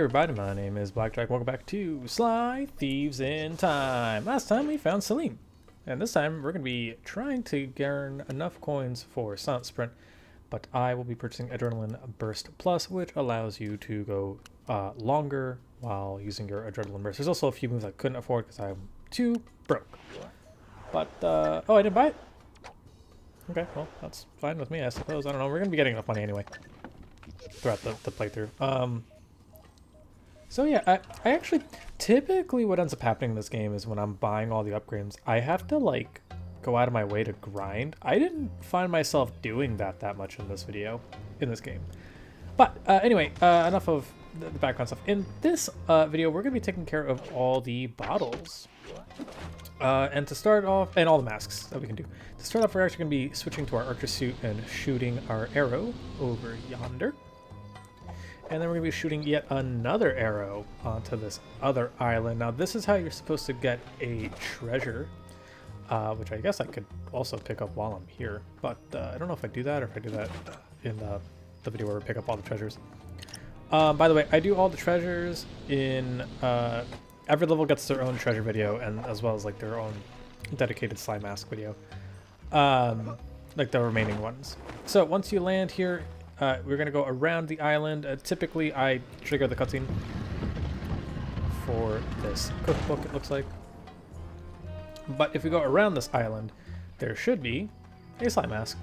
Everybody, my name is BlakJak. Welcome back to Sly Thieves in Time. Last time we found Salim, and this time we're going to be trying to garner enough coins for Silent Sprint, but I will be purchasing Adrenaline Burst Plus, which allows you to go longer while using your Adrenaline Burst. There's also a few moves I couldn't afford because I'm too broke. But, oh, I didn't buy it? Okay, well, that's fine with me, I suppose. I don't know, we're going to be getting enough money anyway throughout the playthrough. So yeah, I actually, typically what ends up happening in this game is when I'm buying all the upgrades, I have to like go out of my way to grind. I didn't find myself doing that much in this game. But anyway, enough of the background stuff. In this video, we're going to be taking care of all the bottles. And to start off, and all the masks that we can do. To start off, we're actually going to be switching to our archer suit and shooting our arrow over yonder. And then we're going to be shooting yet another arrow onto this other island. Now, this is how you're supposed to get a treasure, which I guess I could also pick up while I'm here. But I don't know if I do that or if I do that in the video where we pick up all the treasures. By the way, I do all the treasures in... every level gets their own treasure video, and as well as like their own dedicated Sly Mask video. Like the remaining ones. So once you land here... we're going to go around the island. Typically, I trigger the cutscene for this cookbook, it looks like. But if we go around this island, there should be a Sly Mask.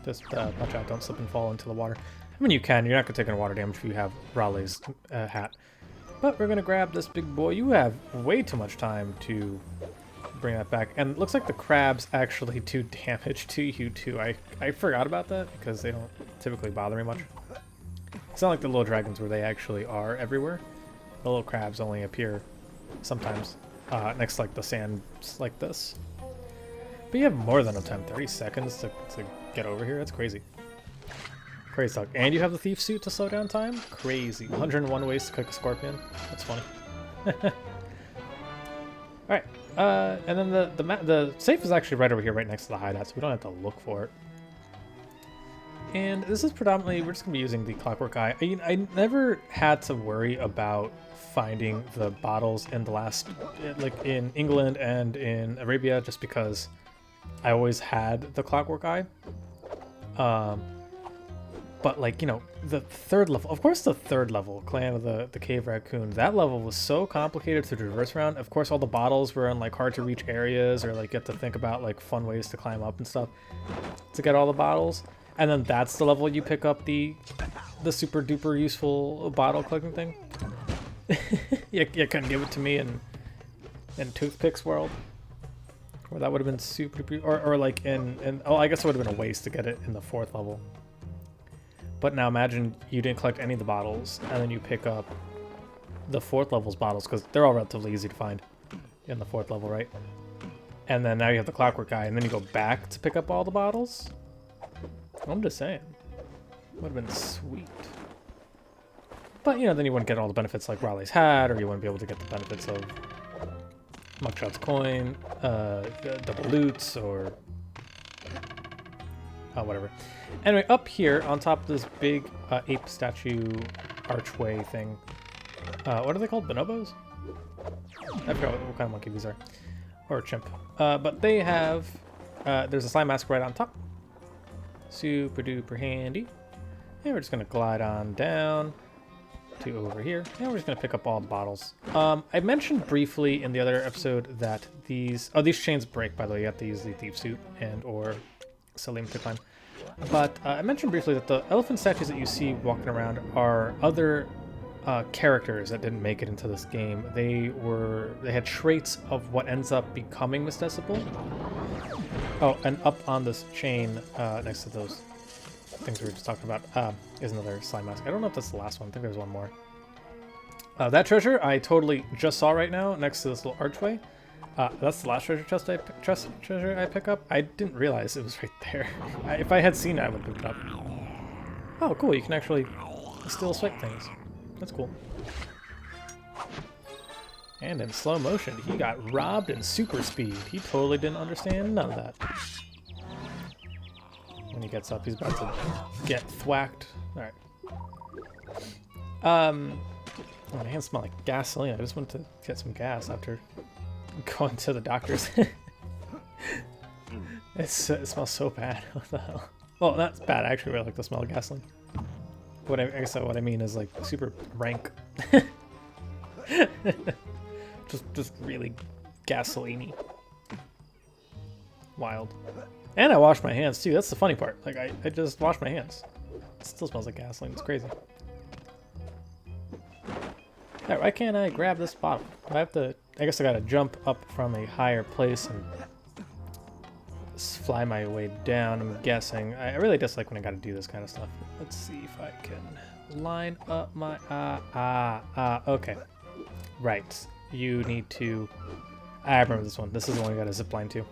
Just watch out, don't slip and fall into the water. I mean, you can. You're not going to take any water damage if you have Raleigh's hat. But we're going to grab this big boy. You have way too much time to bring that back, and it looks like the crabs actually do damage to you too. I forgot about that because they don't typically bother me much. It's not like the little dragons where they actually are everywhere. The little crabs only appear sometimes next to like the sands like this. But you have more than enough time, 30 seconds to get over here. That's crazy. Crazy talk. And you have the thief suit to slow down time? Crazy. 101 ways to cook a scorpion. That's funny. Alright. And then the safe is actually right over here, right next to the hideout, so we don't have to look for it. And this is predominantly, we're just going to be using the Clockwork Eye. I never had to worry about finding the bottles in the last, like in England and in Arabia, just because I always had the Clockwork Eye. But like, you know, the third level, of course the third level, Clan of the Cave Raccoon, that level was so complicated to traverse around. Of course all the bottles were in like hard to reach areas, or like you have to think about like fun ways to climb up and stuff to get all the bottles. And then that's the level you pick up the super duper useful bottle collecting thing. you couldn't give it to me in Toothpicks World, where that would have been super duper, or like oh, I guess it would have been a waste to get it in the fourth level. But now imagine you didn't collect any of the bottles, and then you pick up the fourth level's bottles, because they're all relatively easy to find in the fourth level, right? And then now you have the Clockwork Eye, and then you go back to pick up all the bottles? I'm just saying. Would have been sweet. But, you know, then you wouldn't get all the benefits like Raleigh's hat, or you wouldn't be able to get the benefits of Mugshot's coin, double loots, or... whatever. Anyway, up here on top of this big ape statue archway thing, what are they called? Bonobos? I forgot what kind of monkey these are. Or a chimp. But they have, there's a Sly Mask right on top. Super duper handy. And we're just going to glide on down to over here. And we're just going to pick up all the bottles. I mentioned briefly in the other episode that these chains break, by the way. You have to use the thief suit and or Salim to climb. But I mentioned briefly that the elephant statues that you see walking around are other characters that didn't make it into this game. They had traits of what ends up becoming Ms.Decibel. Oh, and up on this chain next to those things we were just talking about is another Sly Mask. I don't know if that's the last one. I think there's one more. That treasure I totally just saw right now next to this little archway. That's the last treasure I pick up. I didn't realize it was right there. If I had seen it, I would have picked it up. Oh, cool. You can actually still swipe things. That's cool. And in slow motion, he got robbed in super speed. He totally didn't understand none of that. When he gets up, he's about to get thwacked. Alright. Oh, my hands smell like gasoline. I just went to get some gas after going to the doctor's. It smells so bad. What the hell? Well, that's bad. I actually really like the smell of gasoline. I guess what I mean is like super rank. just really gasoline-y. Wild. And I washed my hands too. That's the funny part. Like I just washed my hands. It still smells like gasoline. It's crazy. Right, why can't I grab this bottle? I have to. I guess I gotta jump up from a higher place and fly my way down. I'm guessing. I really dislike when I gotta do this kind of stuff. Let's see if I can line up my okay. Right. You need to. I remember this one. This is the one you gotta zip line to.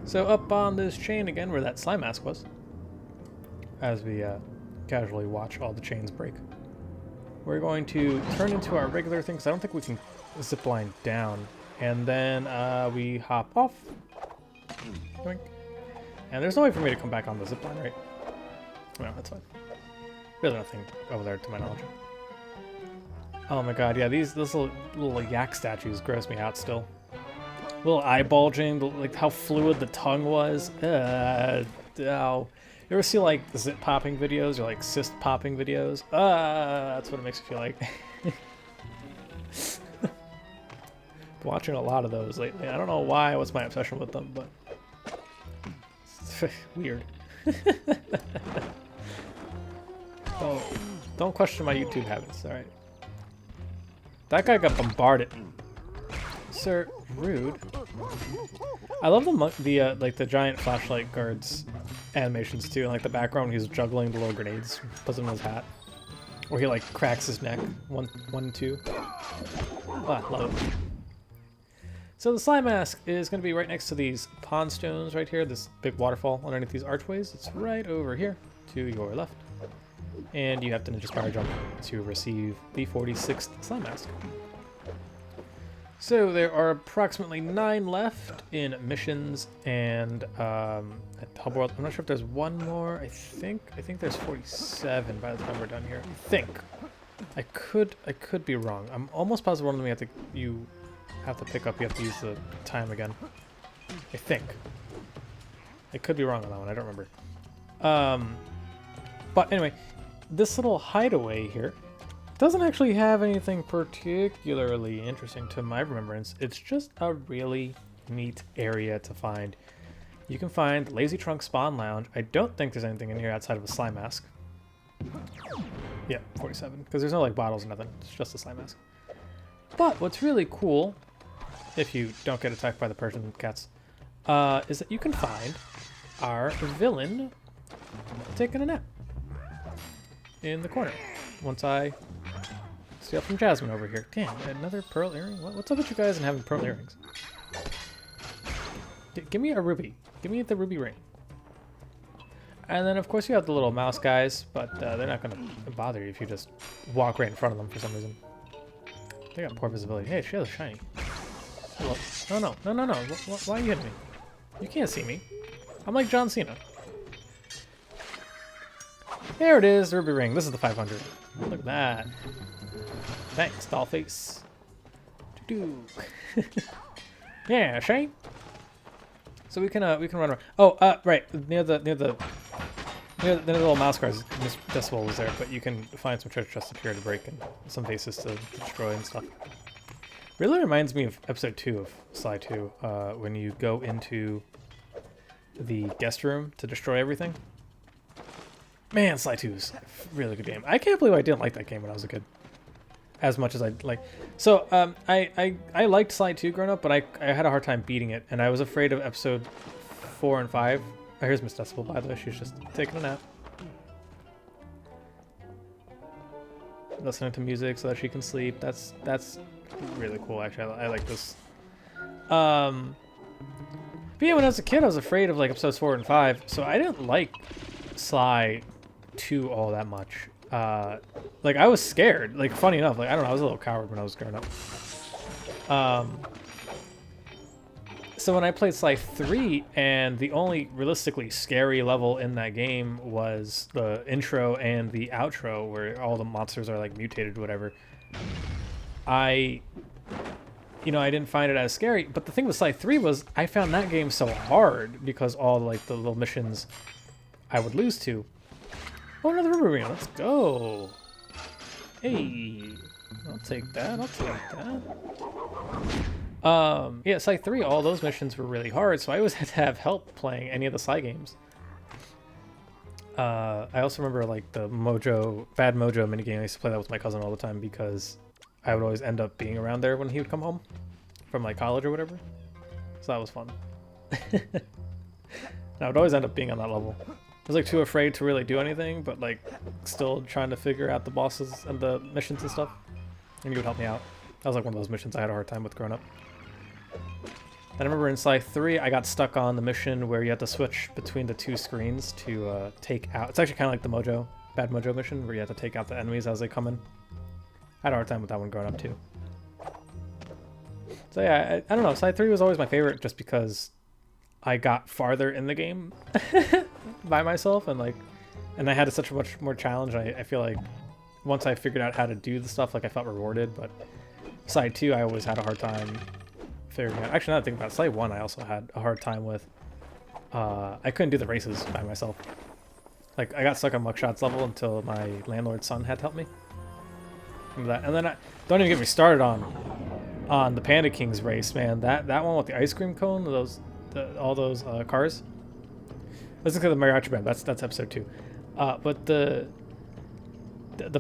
So up on this chain again, where that slime mask was, as we casually watch all the chains break. We're going to turn into our regular thing, because I don't think we can zip line down. And then we hop off. Doink. And there's no way for me to come back on the zip line, right? No, that's fine. There's nothing over there to my knowledge. Oh my god, yeah, these little yak statues gross me out still. Little eye bulging, like how fluid the tongue was. Oh. You ever see like zit popping videos or like cyst popping videos? That's what it makes me feel like. Watching a lot of those lately. I don't know why, what's my obsession with them, but it's weird. Don't question my YouTube habits, alright? That guy got bombarded. Sir, rude. I love the like the giant flashlight guards animations too, and like the background when he's juggling the little grenades, puts them in his hat, or he like cracks his neck. One, two. Ah, love it. So the slime mask is going to be right next to these pond stones right here. This big waterfall underneath these archways. It's right over here to your left, and you have to ninja spiral jump to receive the 46th slime mask. So there are approximately 9 left in missions and at Hub World. I'm not sure if there's one more. I think there's 47 by the time we're done here. I think. I could be wrong. I'm almost positive one of them you have to pick up. You have to use the time again. I think. I could be wrong on that one. I don't remember. But anyway, this little hideaway here doesn't actually have anything particularly interesting to my remembrance. It's just a really neat area to find. You can find Lazy Trunk Spawn Lounge. I don't think there's anything in here outside of a slime mask. Yeah, 47. Because there's no like bottles or nothing. It's just a slime mask. But what's really cool, if you don't get attacked by the Persian cats, is that you can find our villain taking a nap in the corner. Once I steal from Jasmine over here. Damn, another pearl earring? What's up with you guys and having pearl earrings? Give me a ruby. Give me the ruby ring. And then, of course, you have the little mouse guys, but they're not going to bother you if you just walk right in front of them for some reason. They got poor visibility. Hey, she has a shiny. Hello. No. Why are you hitting me? You can't see me. I'm like John Cena. There it is, ruby ring. This is the 500. Look at that. Thanks, dollface. Yeah, Shane. So we can run around. Oh, right near the little mouse cars. Ms.Decibel was there, but you can find some treasure chests up here to break and some vases to destroy and stuff. Really reminds me of episode 2 of Sly 2, when you go into the guest room to destroy everything. Man, Sly 2 is a really good game. I can't believe I didn't like that game when I was a kid. As much as I like. So, I liked Sly 2 growing up, but I had a hard time beating it, and I was afraid of episode 4 and 5. Oh, here's Ms.Decibel, by the way. She's just taking a nap. Listening to music so that she can sleep. That's really cool, actually. I like this. But yeah, when I was a kid, I was afraid of like episodes 4 and 5, so I didn't like Sly 2 all that much. Like I was scared. Like funny enough, like I don't know, I was a little coward when I was growing up. So when I played Sly 3, and the only realistically scary level in that game was the intro and the outro, where all the monsters are like mutated, whatever. I didn't find it as scary. But the thing with Sly 3 was I found that game so hard because all like the little missions I would lose to. Oh, another river arena. Let's go. Hey, I'll take that. I'll take that. Yeah, Sly 3, all those missions were really hard, so I always had to have help playing any of the Sly games. I also remember like the Bad Mojo minigame. I used to play that with my cousin all the time because I would always end up being around there when he would come home from like college or whatever. So that was fun. I would always end up being on that level. I was like too afraid to really do anything, but like still trying to figure out the bosses and the missions and stuff. And you would help me out. That was like one of those missions I had a hard time with growing up. And I remember in Sly 3, I got stuck on the mission where you had to switch between the two screens to take out... It's actually kind of like the Bad Mojo mission, where you have to take out the enemies as they come in. I had a hard time with that one growing up too. So yeah, I don't know. Sly 3 was always my favorite just because I got farther in the game by myself, and I had such a much more challenge. I feel like once I figured out how to do the stuff, like I felt rewarded. But Sly 2, I always had a hard time figuring out. Actually, now that I think about it, Sly 1, I also had a hard time with. I couldn't do the races by myself. Like I got stuck on Muckshot's level until my landlord's son had to help me. Remember that? And then don't even get me started on the Panda Kings race, man. That one with the ice cream cone, all those cars. Listen to the mariachi band. That's episode 2. But the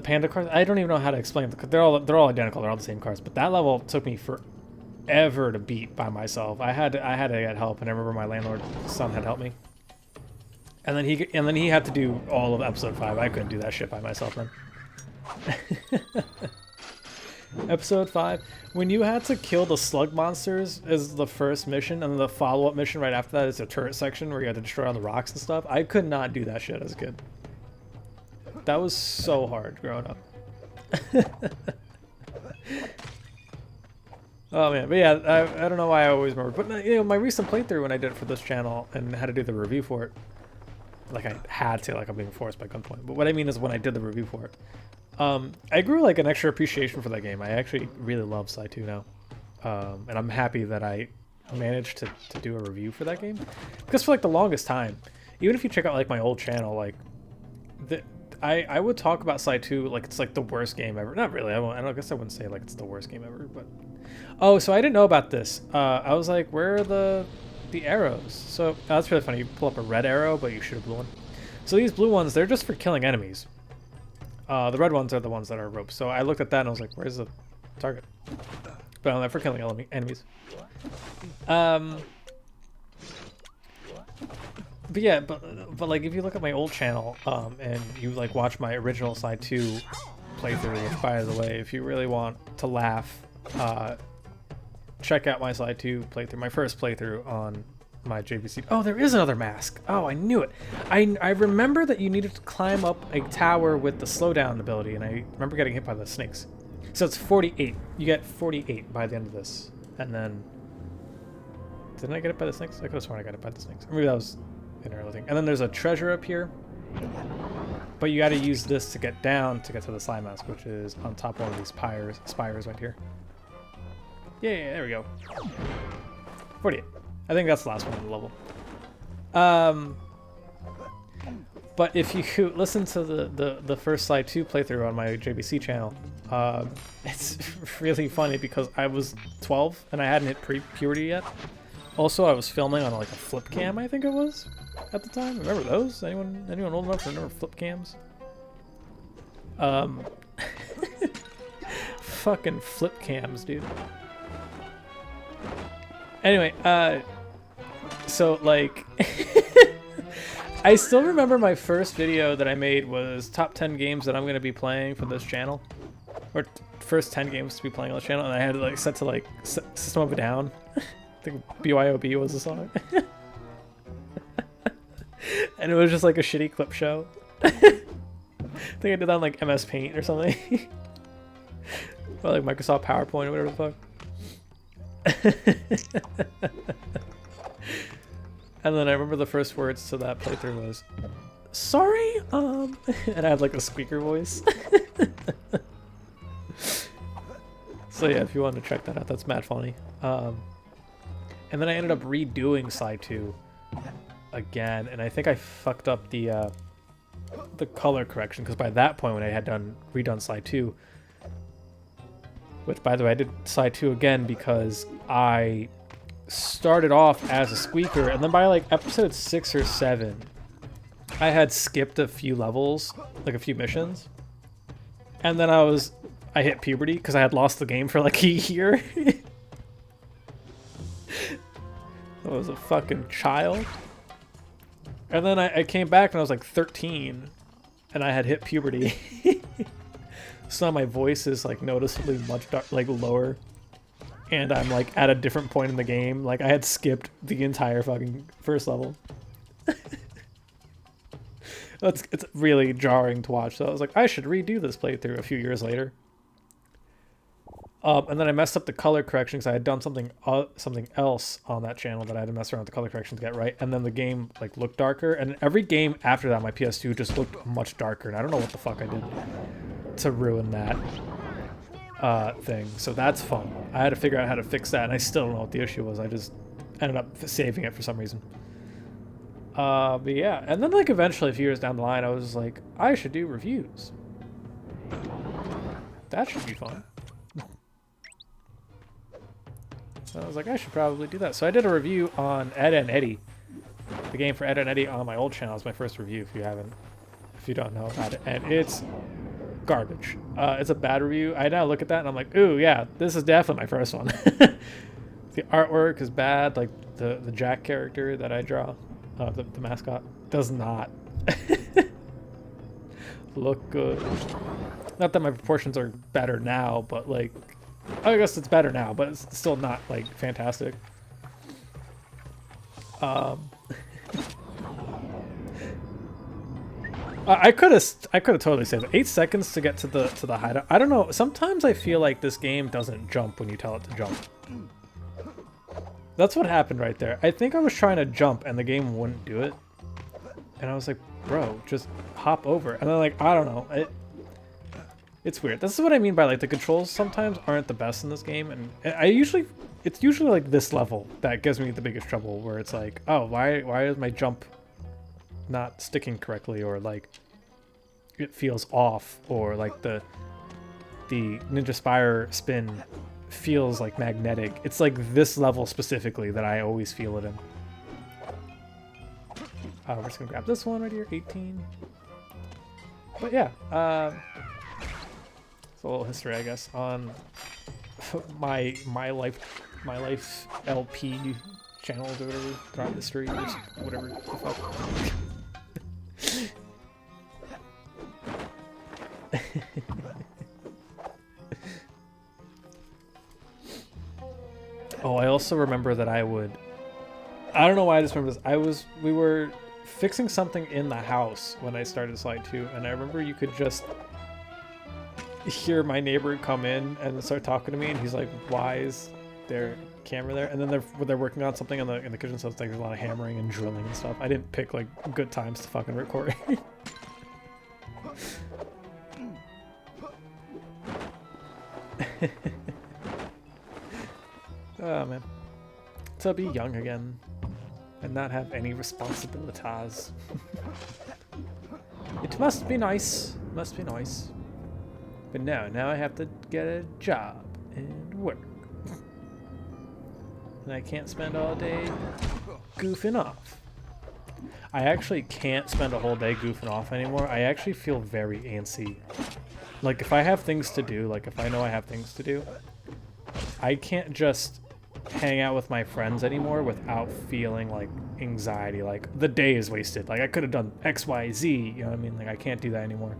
panda cars, I don't even know how to explain them. They're all identical. They're all the same cars. But that level took me forever to beat by myself. I had to get help, and I remember my landlord's son had helped me. And then he had to do all of episode 5. I couldn't do that shit by myself then. Episode 5, when you had to kill the slug monsters is the first mission, and then the follow-up mission right after that is the turret section where you had to destroy all the rocks and stuff. I could not do that shit as a kid. That was so hard growing up. Oh man, but yeah, I don't know why I always remember, but my recent playthrough when I did it for this channel and had to do the review for it, like I had to, like I'm being forced by gunpoint, but what I mean is when I did the review for it, I grew like an extra appreciation for that game. I actually really love Sly 2 now, and I'm happy that I managed to do a review for that game, because for like the longest time, even if you check out like my old channel, like I would talk about Sly 2 like it's like the worst game ever. Not really. I guess I wouldn't say like it's the worst game ever, but oh, so I didn't know about this. I was like, where are the arrows? So that's really funny. You pull up a red arrow, but you shoot a blue one. So these blue ones, they're just for killing enemies. The red ones are the ones that are ropes. So I looked at that and I was like, where's the target? But they're for killing enemies. But yeah, but like if you look at my old channel, and you like watch my original Sly 2 playthrough, which by the way, if you really want to laugh, check out my Sly 2 playthrough, my first playthrough on my JVC. Oh, there is another mask. Oh, I knew it. I remember that you needed to climb up a tower with the slowdown ability, and I remember getting hit by the snakes. So it's 48. You get 48 by the end of this. And then... Didn't I get it by the snakes? I could have sworn I got it by the snakes. Or maybe that was an early thing. And then there's a treasure up here. But you got to use this to get down to get to the Sly mask, which is on top of one of these spires right here. Yeah, there we go. 48. I think that's the last one on the level. But if you listen to the first Sly 2 playthrough on my JBC channel, it's really funny because I was 12 and I hadn't hit pre-puberty yet. Also, I was filming on like a flip cam, I think it was, at the time. Remember those? Anyone old enough to remember flip cams? Fucking flip cams, dude. Anyway, so like, I still remember my first video that I made was top 10 games that I'm going to be playing for this channel, or first 10 games to be playing on this channel, and I had it like set to like System of a Down. I think BYOB was the song. And it was just like a shitty clip show. I think I did that on like MS Paint or something. Or like Microsoft PowerPoint or whatever the fuck. And then I remember the first words to that playthrough was, "Sorry, and I had like a squeaker voice. So yeah, if you want to check that out, that's mad funny. And then I ended up redoing Slide 2 again, and I think I fucked up the color correction, because by that point when I had redone Slide 2, which by the way I did Slide 2 again because I started off as a squeaker, and then by like episode 6 or 7 I had skipped a few levels, like a few missions, and then I hit puberty because I had lost the game for like a year. I was a fucking child. And then I came back and I was like 13 and I had hit puberty. So now my voice is like noticeably much lower, and I'm like at a different point in the game. Like I had skipped the entire fucking first level. It's really jarring to watch. So I was like, I should redo this playthrough a few years later. And then I messed up the color correction because I had done something else on that channel that I had to mess around with the color correction to get right. And then the game like looked darker. And every game after that, my PS2 just looked much darker. And I don't know what the fuck I did to ruin that thing. So that's fun. I had to figure out how to fix that, and I still don't know what the issue was. I just ended up saving it for some reason. But yeah, and then like eventually a few years down the line, I was like, I should do reviews. That should be fun. So I was like, I should probably do that. So I did a review on Ed and Eddie, the game for Ed and Eddie on my old channel. It's my first review if you don't know about it, and it's garbage. It's a bad review. I now look at that and I'm like, ooh, yeah, this is definitely my first one. The artwork is bad. Like the Jack character that I draw, the mascot, does not look good. Not that my proportions are better now, but like, I guess it's better now, but it's still not like fantastic. I could have totally saved it. 8 seconds to get to the hideout. I don't know. Sometimes I feel like this game doesn't jump when you tell it to jump. That's what happened right there. I think I was trying to jump and the game wouldn't do it. And I was like, bro, just hop over. And then like, I don't know. It's weird. This is what I mean by like the controls sometimes aren't the best in this game. And it's usually like this level that gives me the biggest trouble, where it's like, oh, why is my jump not sticking correctly, or like it feels off, or like the Ninja Spire spin feels like magnetic. It's like this level specifically that I always feel it in. We're just gonna grab this one right here, 18. But yeah, it's a little history, I guess, on my life LP channels or whatever, throughout history, or whatever the fuck. Oh, I also remember that I don't know why I just remember this. We were fixing something in the house when I started Slide 2, and I remember you could just hear my neighbor come in and start talking to me, and he's like, why is there a camera there? And then they're working on something in the kitchen, so it's like there's a lot of hammering and drilling and stuff. I didn't pick like good times to fucking record. Oh man, to be young again and not have any responsibilities. It must be nice. Must be nice. But now I have to get a job and work. And I can't spend all day goofing off. I actually can't spend a whole day goofing off anymore. I actually feel very antsy. Like if I have things to do, like if I know I have things to do, I can't just hang out with my friends anymore without feeling like anxiety, like the day is wasted. Like I could have done X, Y, Z, you know what I mean? Like I can't do that anymore.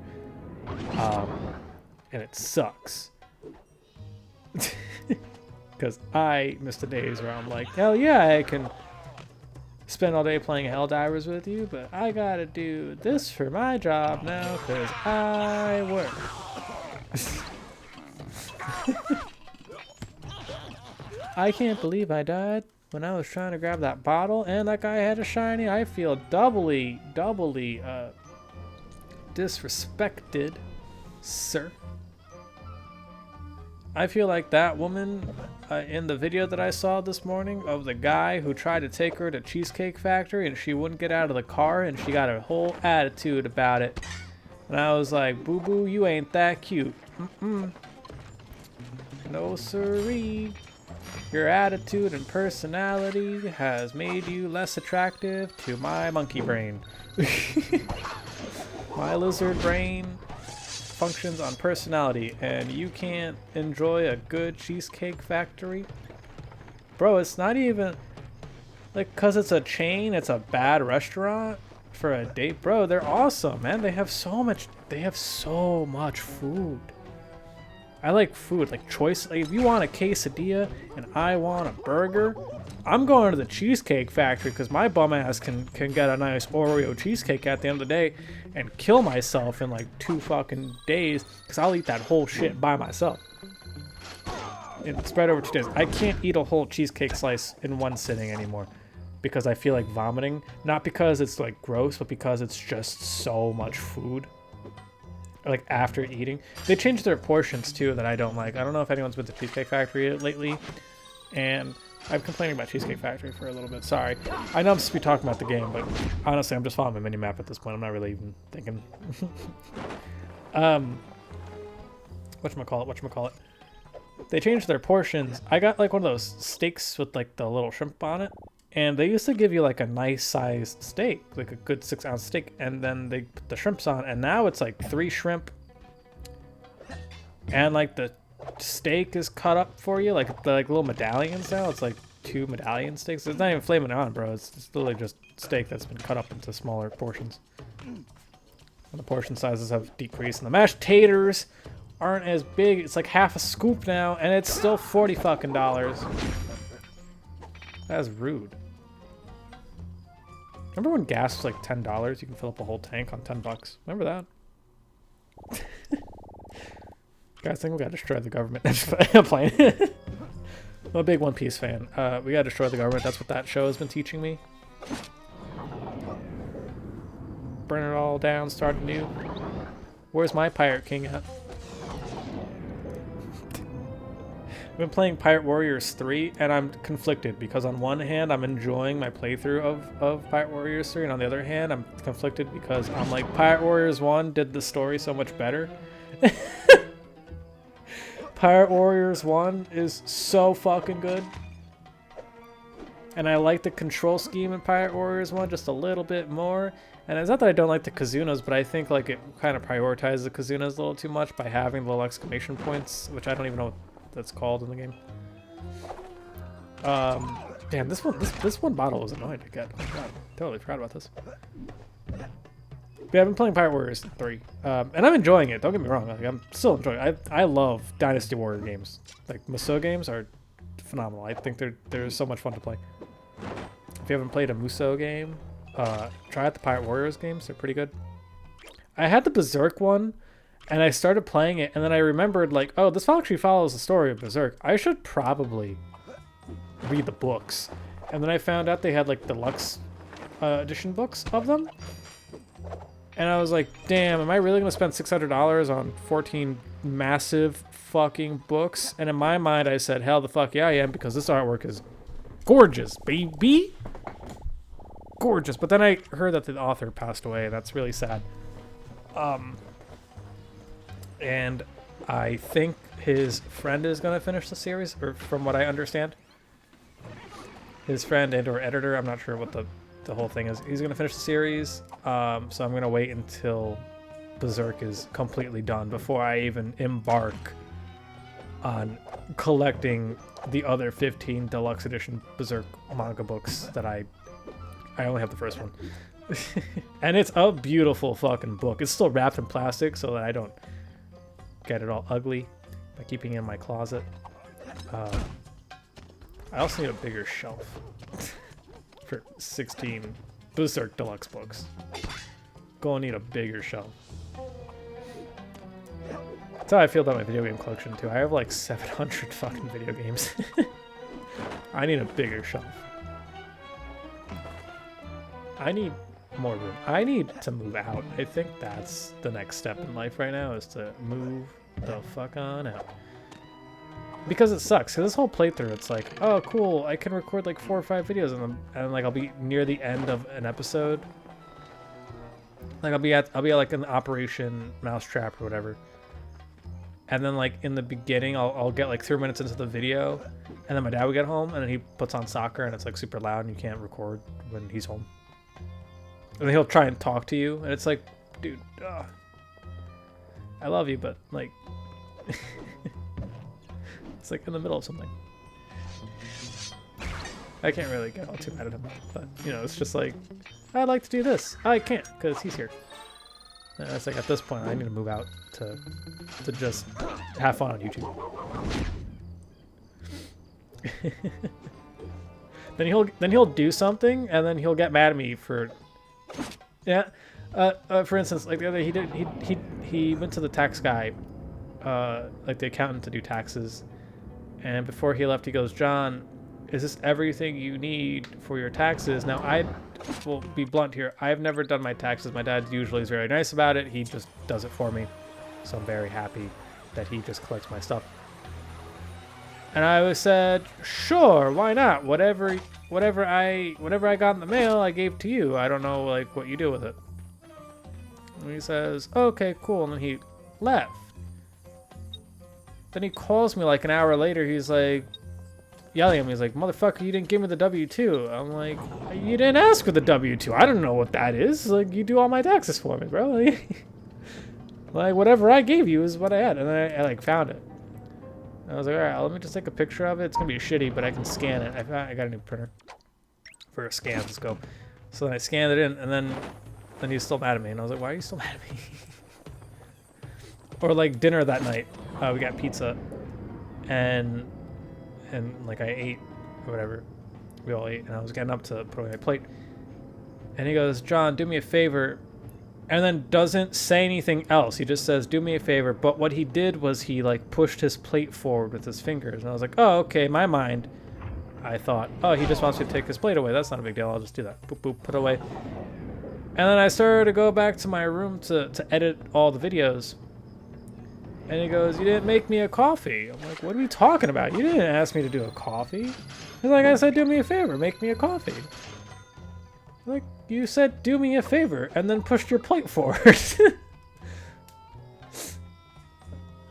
And it sucks. Because I miss the days where I'm like, hell yeah, I can spend all day playing Helldivers with you, but I gotta do this for my job now because I work. I can't believe I died when I was trying to grab that bottle and that guy had a shiny, I feel doubly disrespected, sir. I feel like that woman in the video that I saw this morning of the guy who tried to take her to Cheesecake Factory and she wouldn't get out of the car and she got a whole attitude about it. And I was like, boo boo, you ain't that cute. No siree. Your attitude and personality has made you less attractive to my monkey brain. My lizard brain functions on personality, and you can't enjoy a good Cheesecake Factory? Bro, it's not even like because it's a chain, it's a bad restaurant for a date. Bro, they're awesome, man. They have so much food. I like food, like choice. Like if you want a quesadilla and I want a burger, I'm going to the Cheesecake Factory because my bum ass can get a nice Oreo cheesecake at the end of the day and kill myself in like 2 fucking days because I'll eat that whole shit by myself. It's spread over 2 days. I can't eat a whole cheesecake slice in one sitting anymore because I feel like vomiting. Not because it's like gross, but because it's just so much food. Like after eating, they changed their portions too that I don't like. I don't know if anyone's been to Cheesecake Factory lately, and I'm complaining about Cheesecake Factory for a little bit. Sorry, I know I'm supposed to be talking about the game, but honestly, I'm just following my mini map at this point. I'm not really even thinking. Whatchamacallit? They changed their portions. I got like one of those steaks with like the little shrimp on it. And they used to give you like a nice sized steak, like a good 6-ounce steak, and then they put the shrimps on, and now it's like 3 shrimp, and like the steak is cut up for you, like the little medallions now. It's like 2 medallion steaks. It's not even flaming on, bro. It's literally just steak that's been cut up into smaller portions. And the portion sizes have decreased, and the mashed taters aren't as big. It's like half a scoop now, and it's still $40 fucking. That's rude. Remember when gas was like $10? You can fill up a whole tank on $10. Remember that? Guys, I think we gotta destroy the government. I'm playing. I'm a big One Piece fan. We gotta destroy the government. That's what that show has been teaching me. Burn it all down, start anew. Where's my Pirate King at? I've been playing Pirate Warriors 3, and I'm conflicted because on one hand, I'm enjoying my playthrough of Pirate Warriors 3, and on the other hand, I'm conflicted because I'm like, Pirate Warriors 1 did the story so much better. Pirate Warriors 1 is so fucking good. And I like the control scheme in Pirate Warriors 1 just a little bit more. And it's not that I don't like the Kazunas, but I think like it kind of prioritizes the Kazunas a little too much by having the little exclamation points, which I don't even know what that's called in the game. Damn, this one bottle was annoying to get. Oh god, totally forgot about this. Yeah, I've been playing Pirate Warriors 3, and I'm enjoying it. Don't get me wrong, like, I'm still enjoying it. I love Dynasty Warrior games. Like Musou games are phenomenal. I think they're so much fun to play. If you haven't played a Musou game, try out the Pirate Warriors games. They're pretty good. I had the Berserk one. And I started playing it, and then I remembered, like, oh, this actually follows the story of Berserk. I should probably read the books. And then I found out they had, like, deluxe edition books of them. And I was like, damn, am I really going to spend $600 on 14 massive fucking books? And in my mind, I said, hell the fuck yeah, I am, because this artwork is gorgeous, baby. Gorgeous. But then I heard that the author passed away. That's really sad. And I think his friend is going to finish the series, or from what I understand. His friend and or editor, I'm not sure what the whole thing is. He's going to finish the series, so I'm going to wait until Berserk is completely done before I even embark on collecting the other 15 deluxe edition Berserk manga books that I only have the first one. And it's a beautiful fucking book. It's still wrapped in plastic so that I don't get it all ugly by keeping it in my closet. I also need a bigger shelf for 16 Berserk deluxe books. Gonna need a bigger shelf. That's how I feel about my video game collection too. I have like 700 fucking video games. I need a bigger shelf. I need more room. I need to move out. I think that's the next step in life right now, is to move the fuck on out. Because it sucks. Cause this whole playthrough, it's like, oh cool, I can record like 4 or 5 videos and like I'll be near the end of an episode. Like I'll be at like an Operation Mousetrap or whatever. And then like in the beginning, I'll get like 3 minutes into the video, and then my dad would get home, and then he puts on soccer, and it's like super loud, and you can't record when he's home. And then he'll try and talk to you, and it's like, dude, I love you, but like, it's like in the middle of something. I can't really get all too mad at him, but you know, it's just like, I'd like to do this. I can't because he's here. And it's like at this point, I need to move out to just have fun on YouTube. then he'll do something, and then he'll get mad at me for, yeah. For instance, like the other day, he went to the tax guy, like the accountant, to do taxes, and before he left, he goes, John, is this everything you need for your taxes? Now, I will be blunt here. I've never done my taxes. My dad usually is very nice about it. He just does it for me. So I'm very happy that he just collects my stuff. And I always said, sure, why not? Whatever I got in the mail, I gave to you. I don't know like what you do with it. And he says, okay, cool. And then he left. Then he calls me like an hour later. He's like, yelling at me. He's like, motherfucker, you didn't give me the W-2. I'm like, you didn't ask for the W-2. I don't know what that is. Like, you do all my taxes for me, bro. Like whatever I gave you is what I had. And then I like found it. And I was like, all right, let me just take a picture of it. It's gonna be shitty, but I can scan it. I got a new printer for a scan. Let's go. So then I scanned it in, and then he was still mad at me. And I was like, why are you still mad at me? Or like dinner that night, we got pizza, and like I ate or whatever, we all ate, and I was getting up to put away my plate, and he goes, John, do me a favor, and then doesn't say anything else. He just says, do me a favor. But what he did was he like pushed his plate forward with his fingers, and I was like, oh, okay. In my mind, I thought, oh, he just wants me to take his plate away. That's not a big deal. I'll just do that. Boop, boop, put it away. And then I started to go back to my room to edit all the videos. And he goes, you didn't make me a coffee. I'm like, what are you talking about? You didn't ask me to do a coffee. He's like, I said, do me a favor, make me a coffee. Like, you said, do me a favor, and then pushed your plate forward.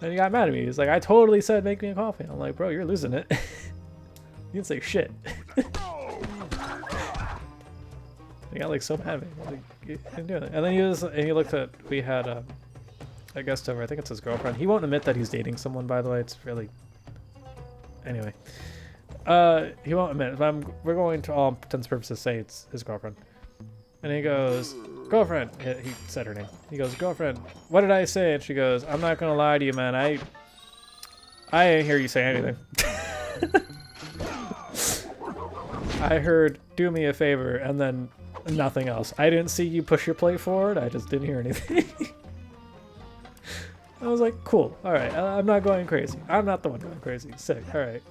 And he got mad at me. He's like, I totally said, make me a coffee. I'm like, bro, you're losing it. You didn't say shit. He got like so mad at me. Like, you didn't do it. And then he looked at, we had a guest over, I think it's his girlfriend. He won't admit that he's dating someone, by the way. It's really... Anyway. He won't admit it, but we're going to all intents and purposes say it's his girlfriend. And he goes, girlfriend. He said her name. He goes, girlfriend, what did I say? And she goes, I'm not gonna lie to you, man. I didn't hear you say anything. I heard, do me a favor, and then nothing else. I didn't see you push your plate forward. I just didn't hear anything. I was like, cool. All right. I'm not going crazy. I'm not the one going crazy. Sick. All right.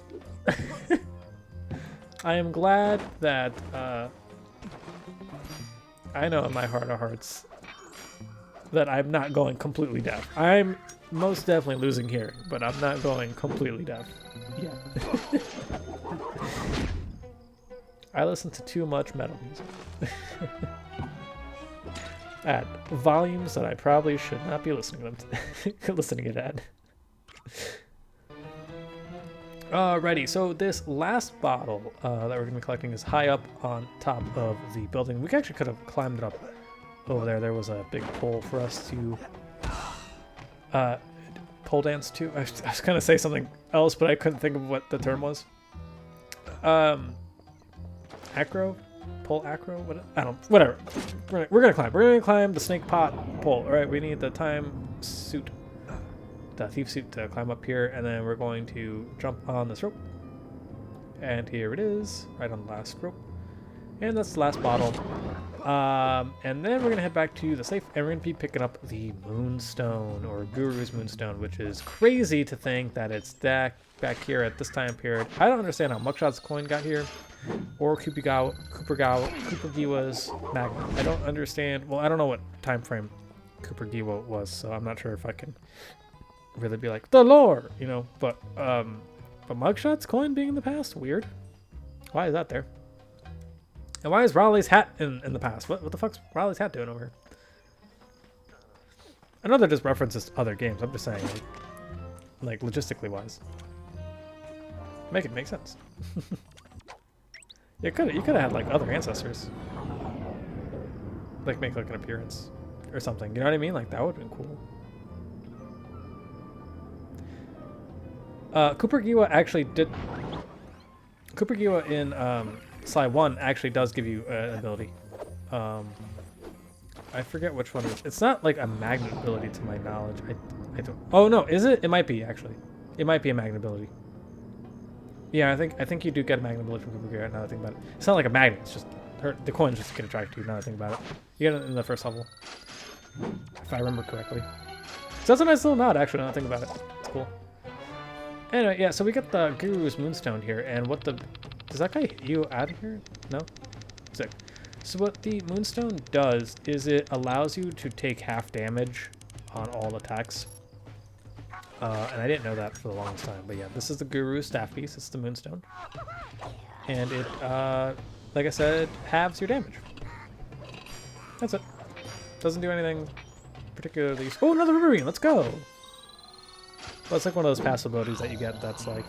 I am glad that I know in my heart of hearts that I'm not going completely deaf. I'm most definitely losing hearing, but I'm not going completely deaf. Yeah. I listen to too much metal music. At volumes that I probably should not be listening it at. Alrighty, so this last bottle that we're gonna be collecting is high up on top of the building. We actually could have climbed it up over there. There was a big pole for us to pole dance to. I was gonna say something else, but I couldn't think of what the term was. Acro? Pole acro? What? I don't. Whatever. We're gonna climb. We're gonna climb the snake pot pole. All right. We need the time suit, the thief suit, to climb up here, and then we're going to jump on this rope. And here it is, right on the last rope. And that's the last bottle. And then we're going to head back to the safe, and we're going to be picking up the Moonstone, or Guru's Moonstone, which is crazy to think that it's back here at this time period. I don't understand how Mugshot's coin got here, or Coopergiwa's magnet. I don't understand. Well, I don't know what time frame Coopergiwa was, so I'm not sure if I can really be like, the lore, you know, but Mugshot's coin being in the past? Weird. Why is that there? And why is Raleigh's hat in the past? What the fuck's Raleigh's hat doing over here? I know that just references to other games. I'm just saying, like logistically wise, make it make sense. You could have had like other ancestors, like make like an appearance or something. You know what I mean? Like that would have been cool. Coopergiwa actually did. Coopergiwa in Sly 1 actually does give you an ability. I forget which one it is. It's not like a magnet ability to my knowledge. I don't. Oh no, is it? It might be actually. It might be a magnet ability. Yeah, I think you do get a magnet ability from Coopergiwa. Now that I think about it, it's not like a magnet. It's just the coins just get attracted to you. Now that I think about it, you get it in the first level, if I remember correctly. So that's a nice little nod, actually. Now that I think about it, it's cool. Anyway, yeah, so we got the Guru's Moonstone here, and what the... Does that guy hit you out of here? No? Sick. So what the Moonstone does is it allows you to take half damage on all attacks. And I didn't know that for the longest time, but yeah, this is the Guru's staff piece. It's the Moonstone. And it, like I said, halves your damage. That's it. Doesn't do anything particularly... Oh, another Riverine! Let's go! Well, it's like one of those passive abilities that you get that's like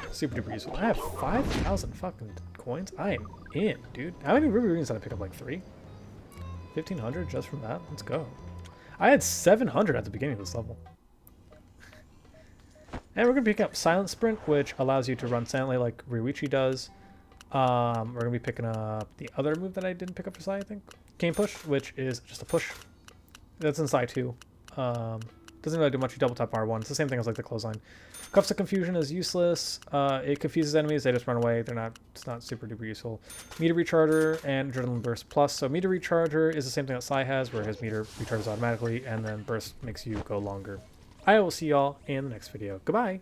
super duper useful. I have 5,000 fucking coins. I am in, dude. How many ruby rings did I pick up? Like 3? 1,500 just from that? Let's go. I had 700 at the beginning of this level. And we're going to pick up Silent Sprint, which allows you to run silently like Ryuichi does. We're going to be picking up the other move that I didn't pick up for Sai, I think. Cane Push, which is just a push. That's in Sai 2. Doesn't really do much. You double tap R1. It's the same thing as like the clothesline. Cuffs of Confusion is useless. It confuses enemies. They just run away. It's not super duper useful. Meter Recharger and Adrenaline Burst Plus. So Meter Recharger is the same thing that Sai has, where his meter recharges automatically, and then Burst makes you go longer. I will see y'all in the next video. Goodbye.